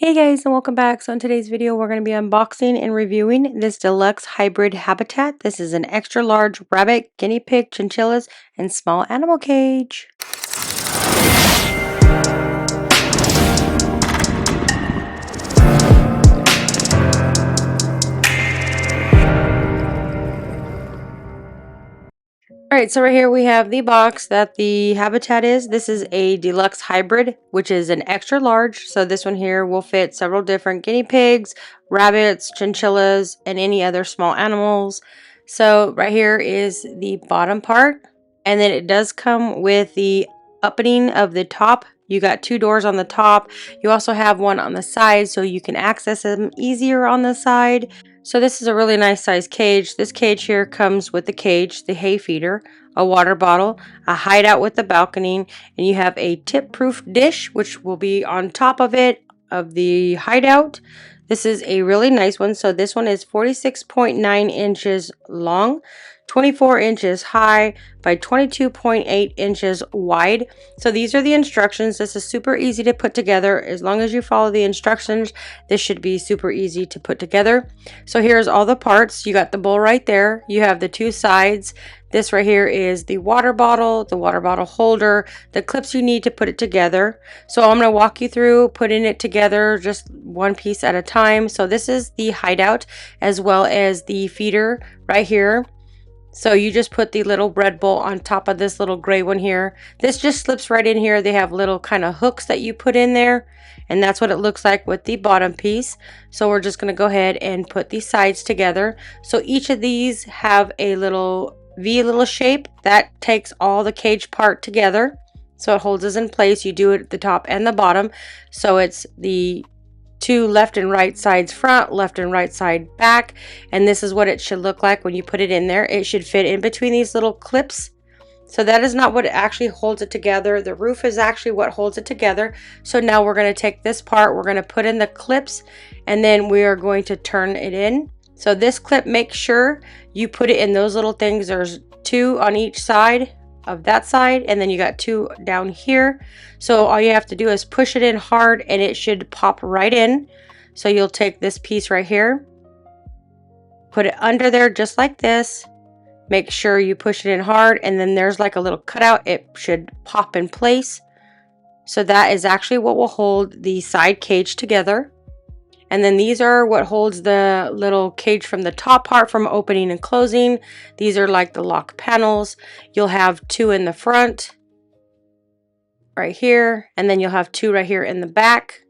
Hey guys, and welcome back. So in today's video we're going to be unboxing and reviewing this deluxe hybrid habitat. This is an extra large rabbit, guinea pig, chinchillas, and small animal cage. Alright, so right here we have the box that the habitat is. This is a deluxe hybrid, which is an extra large. So this one here will fit several different guinea pigs, rabbits, chinchillas, and any other small animals. So right here is the bottom part. And then it does come with the opening of the top. You got two doors on the top. You also have one on the side so you can access them easier on the side. So this is a really nice size cage. This cage here comes with the cage, the hay feeder, a water bottle, a hideout with the balcony, and you have a tip-proof dish which will be on top of it of the hideout. This is a really nice one. So this one is 46.9 inches long, 24 inches high by 22.8 inches wide. So these are the instructions. This is super easy to put together. As long as you follow the instructions, this should be super easy to put together. So here's all the parts. You got the bowl right there. You have the two sides. This right here is the water bottle holder, the clips you need to put it together. So I'm going to walk you through putting it together just one piece at a time. So this is the hideout as well as the feeder right here. So you just put the little red bowl on top of this little gray one here. This just slips right in here. They have little kind of hooks that you put in there. And that's what it looks like with the bottom piece. So we're just going to go ahead and put these sides together. So each of these have a little little shape that takes all the cage part together. So it holds us in place. You do it at the top and the bottom. So it's the two left and right sides front, left and right side back, and this is what it should look like when you put it in there. It should fit in between these little clips. So that is not what actually holds it together. The roof is actually what holds it together. So now we're going to take this part, we're going to put in the clips, and then we are going to turn it in. So this clip, make sure you put it in those little things. There's two on each side of that side, and then you got two down here. So all you have to do is push it in hard and it should pop right in. So you'll take this piece right here, put it under there just like this, make sure you push it in hard, and then there's like a little cutout. It should pop in place. So that is actually what will hold the side cage together. And then these are what holds the little cage from the top part from opening and closing. These are like the lock panels. You'll have two in the front right here, and then you'll have two right here in the back.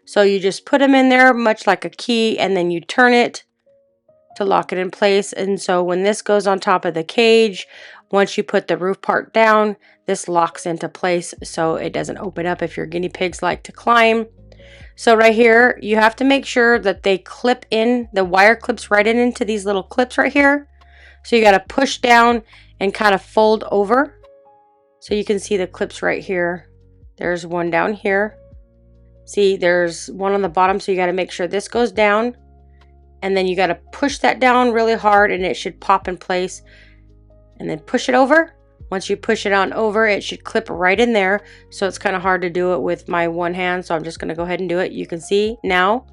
So you just put them in there much like a key, and then you turn it to lock it in place. And so when this goes on top of the cage, once you put the roof part down, this locks into place so it doesn't open up if your guinea pigs like to climb. So right here, you have to make sure that they clip in, the wire clips right into these little clips right here. So you got to push down and kind of fold over. So you can see the clips right here. There's one down here. See, there's one on the bottom. So you got to make sure this goes down. And then you got to push that down really hard and it should pop in place. And then push it over. Once you push it on over, it should clip right in there. So it's kind of hard to do it with my one hand. So I'm just going to go ahead and do it. You can see now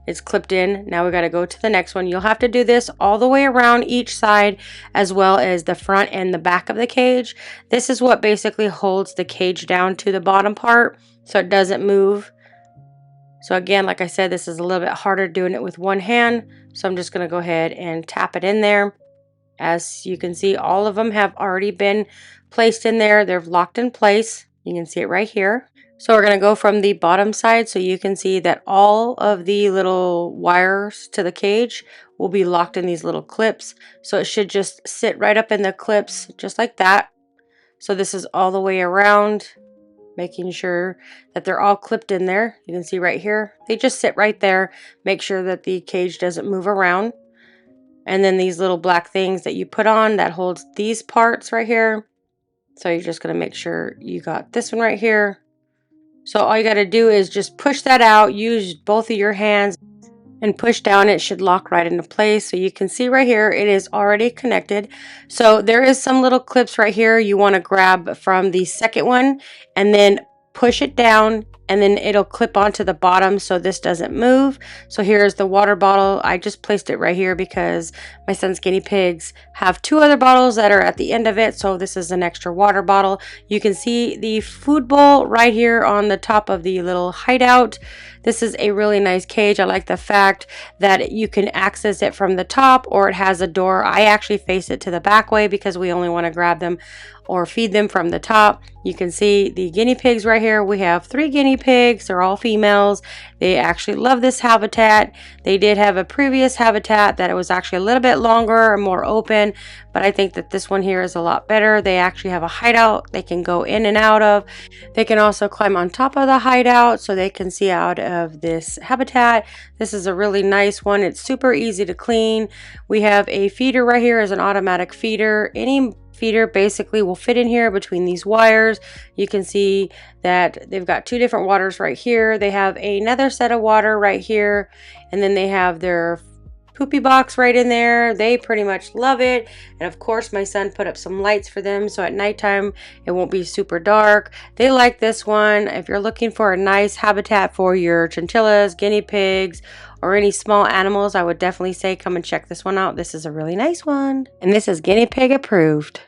it's clipped in. Now we got to go to the next one. You'll have to do this all the way around each side as well as the front and the back of the cage. This is what basically holds the cage down to the bottom part so it doesn't move. So again, like I said, this is a little bit harder doing it with one hand. So I'm just going to go ahead and tap it in there. As you can see, all of them have already been placed in there. They're locked in place. You can see it right here. So we're going to go from the bottom side so you can see that all of the little wires to the cage will be locked in these little clips. So it should just sit right up in the clips just like that. So this is all the way around, making sure that they're all clipped in there. You can see right here. They just sit right there. Make sure that the cage doesn't move around. And then these little black things that you put on that holds these parts right here. So you're just going to make sure you got this one right here. So all you got to do is just push that out. Use both of your hands and push down. It should lock right into place. So you can see right here, it is already connected. So there is some little clips right here you want to grab from the second one and then push it down and then it'll clip onto the bottom so this doesn't move. So here's the water bottle. I just placed it right here because my son's guinea pigs have 2 other bottles that are at the end of it, so this is an extra water bottle. You can see the food bowl right here on the top of the little hideout. This is a really nice cage. I like the fact that you can access it from the top, or it has a door. I actually face it to the back way because we only want to grab them or feed them from the top. You can see the guinea pigs right here. We have 3 guinea pigs. They're all females. They actually love this habitat. They did have a previous habitat that it was actually a little bit longer and more open, but I think that this one here is a lot better. They actually have a hideout they can go in and out of. They can also climb on top of the hideout so they can see out of this habitat. This is a really nice one. It's super easy to clean. We have a feeder right here as an automatic feeder. Any feeder basically will fit in here between these wires. You can see that they've got 2 different waters right here. They have another set of water right here, and then they have their poopy box right in there. They pretty much love it. And of course my son put up some lights for them so at nighttime it won't be super dark. They like this one. If you're looking for a nice habitat for your chinchillas, guinea pigs, or any small animals, I would definitely say come and check this one out. This is a really nice one, and this is guinea pig approved.